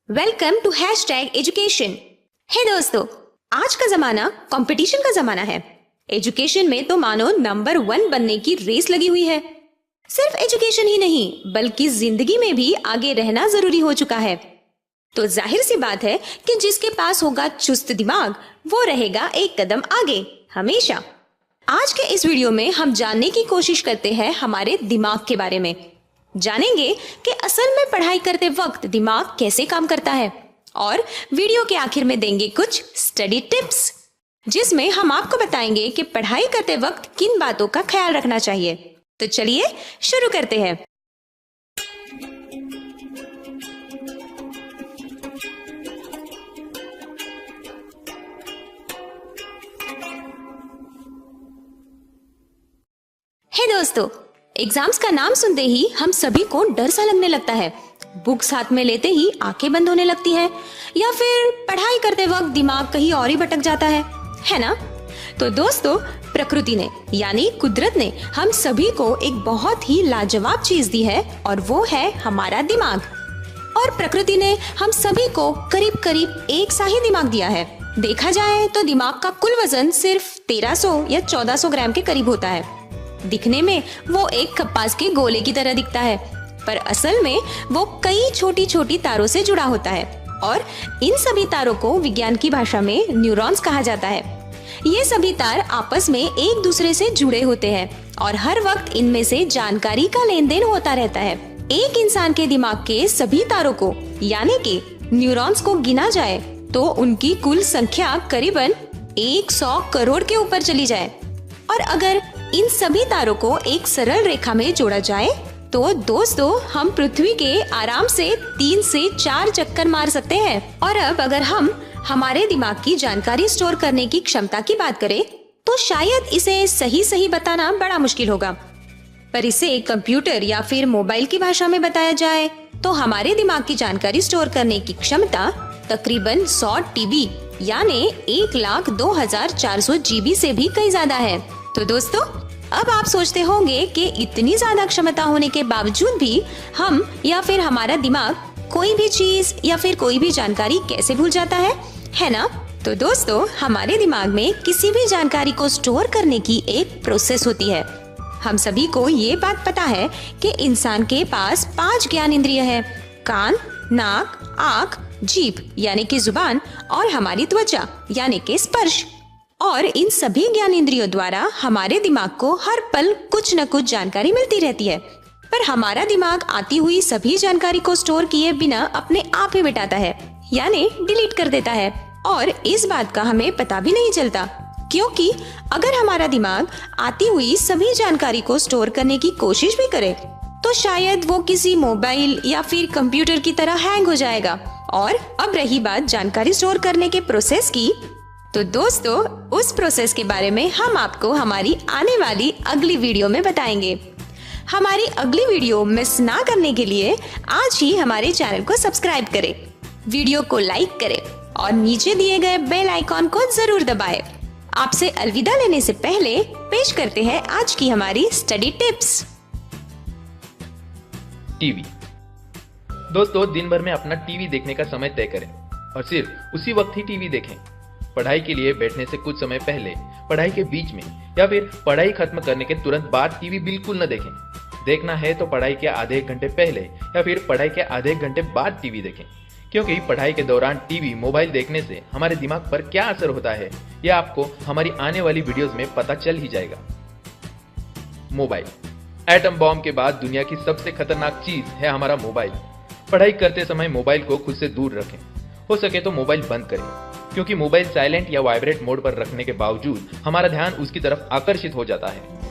Welcome to #education. है दोस्तों, आज का जमाना कंपटीशन का जमाना है। एजुकेशन में तो मानो नंबर 1 बनने की रेस लगी हुई है। सिर्फ एजुकेशन ही नहीं बल्कि जिंदगी में भी आगे रहना जरूरी हो चुका है। तो जाहिर सी बात है कि जिसके पास होगा चुस्त दिमाग वो रहेगा एक कदम आगे हमेशा। आज के इस वीडियो में हम जानने की कोशिश करते हैं हमारे दिमाग के बारे में। जानेंगे कि असल में पढ़ाई करते वक्त दिमाग कैसे काम करता है और वीडियो के आखिर में देंगे कुछ स्टडी टिप्स जिसमें हम आपको बताएंगे कि पढ़ाई करते वक्त किन बातों का ख्याल रखना चाहिए। तो चलिए शुरू करते हैं। हे दोस्तों, एग्जाम्स का नाम सुनते ही हम सभी को डर सा लगने लगता है। बुक्स हाथ में लेते ही आंखें बंद होने लगती हैं या फिर पढ़ाई करते वक्त दिमाग कहीं और ही भटक जाता है ना? तो दोस्तों, प्रकृति ने यानी कुदरत ने हम सभी को एक बहुत ही लाजवाब चीज दी है और वो है हमारा दिमाग। और प्रकृति ने हम सभी को करीब करीब एक सा ही दिमाग दिया है। देखा जाए तो दिमाग का कुल वजन सिर्फ 1300 या 1400 ग्राम के करीब होता है। दिखने में वो एक कपास के गोले की तरह दिखता है, पर असल में वो कई छोटी छोटी तारों से जुड़ा होता है और इन सभी तारों को विज्ञान की भाषा में न्यूरॉन्स कहा जाता है। ये सभी तार आपस में एक दूसरे से जुड़े होते हैं और हर वक्त इनमें से जानकारी का लेन देन होता रहता है। एक इंसान के दिमाग के सभी तारों को यानी कि न्यूरॉन्स को गिना जाए तो उनकी कुल संख्या करीबन 100 करोड़ के ऊपर चली जाए। और अगर इन सभी तारों को एक सरल रेखा में जोड़ा जाए तो दोस्तों हम पृथ्वी के आराम से 3 से 4 चक्कर मार सकते हैं। और अब अगर हम हमारे दिमाग की जानकारी स्टोर करने की क्षमता की बात करें तो शायद इसे सही बताना बड़ा मुश्किल होगा, पर इसे कंप्यूटर या फिर मोबाइल की भाषा में बताया जाए तो हमारे दिमाग की जानकारी स्टोर करने की क्षमता तकरीबन 100 TB यानी 1,02,400 GB से भी कई ज्यादा है। तो दोस्तों, अब आप सोचते होंगे कि इतनी ज्यादा क्षमता होने के बावजूद भी हम या फिर हमारा दिमाग कोई भी चीज या फिर कोई भी जानकारी कैसे भूल जाता है ना? तो दोस्तों, हमारे दिमाग में किसी भी जानकारी को स्टोर करने की एक प्रोसेस होती है। हम सभी को ये बात पता है कि इंसान के पास 5 ज्ञान इंद्रिय है: कान, नाक, आँख, जीभ यानी कि जुबान और हमारी त्वचा यानी कि स्पर्श। और इन सभी ज्ञान इंद्रियों द्वारा हमारे दिमाग को हर पल कुछ न कुछ जानकारी मिलती रहती है, पर हमारा दिमाग आती हुई सभी जानकारी को स्टोर किए बिना अपने आप ही मिटाता है यानी डिलीट कर देता है। और इस बात का हमें पता भी नहीं चलता, क्योंकि अगर हमारा दिमाग आती हुई सभी जानकारी को स्टोर करने की कोशिश भी करे तो शायद वो किसी मोबाइल या फिर कंप्यूटर की तरह हैंग हो जाएगा। और अब रही बात जानकारी स्टोर करने के प्रोसेस की, तो दोस्तों उस प्रोसेस के बारे में हम आपको हमारी आने वाली अगली वीडियो में बताएंगे। हमारी अगली वीडियो मिस ना करने के लिए आज ही हमारे चैनल को सब्सक्राइब करें, वीडियो को लाइक करें और नीचे दिए गए बेल आइकॉन को जरूर दबाएं। आपसे अलविदा लेने से पहले पेश करते हैं आज की हमारी स्टडी टिप्स। टीवी। दोस्तों, दिन भर में अपना टीवी देखने का समय तय करें और सिर्फ उसी वक्त ही टीवी देखें। पढ़ाई के लिए बैठने से कुछ समय पहले, पढ़ाई के बीच में या फिर पढ़ाई खत्म करने के तुरंत बाद टीवी बिल्कुल न देखें। देखना है तो पढ़ाई के आधे एक घंटे पहले या फिर पढ़ाई के आधे एक घंटे बाद टीवी देखें, क्योंकि पढ़ाई के दौरान टीवी मोबाइल देखने से हमारे दिमाग पर क्या असर होता है यह आपको हमारी आने वाली वीडियोस में पता चल ही जाएगा। मोबाइल। एटम बॉम्ब के बाद दुनिया की सबसे खतरनाक चीज है हमारा मोबाइल। पढ़ाई करते समय मोबाइल को खुद से दूर रखें, हो सके तो मोबाइल बंद करें, क्योंकि मोबाइल साइलेंट या वाइब्रेट मोड पर रखने के बावजूद हमारा ध्यान उसकी तरफ आकर्षित हो जाता है।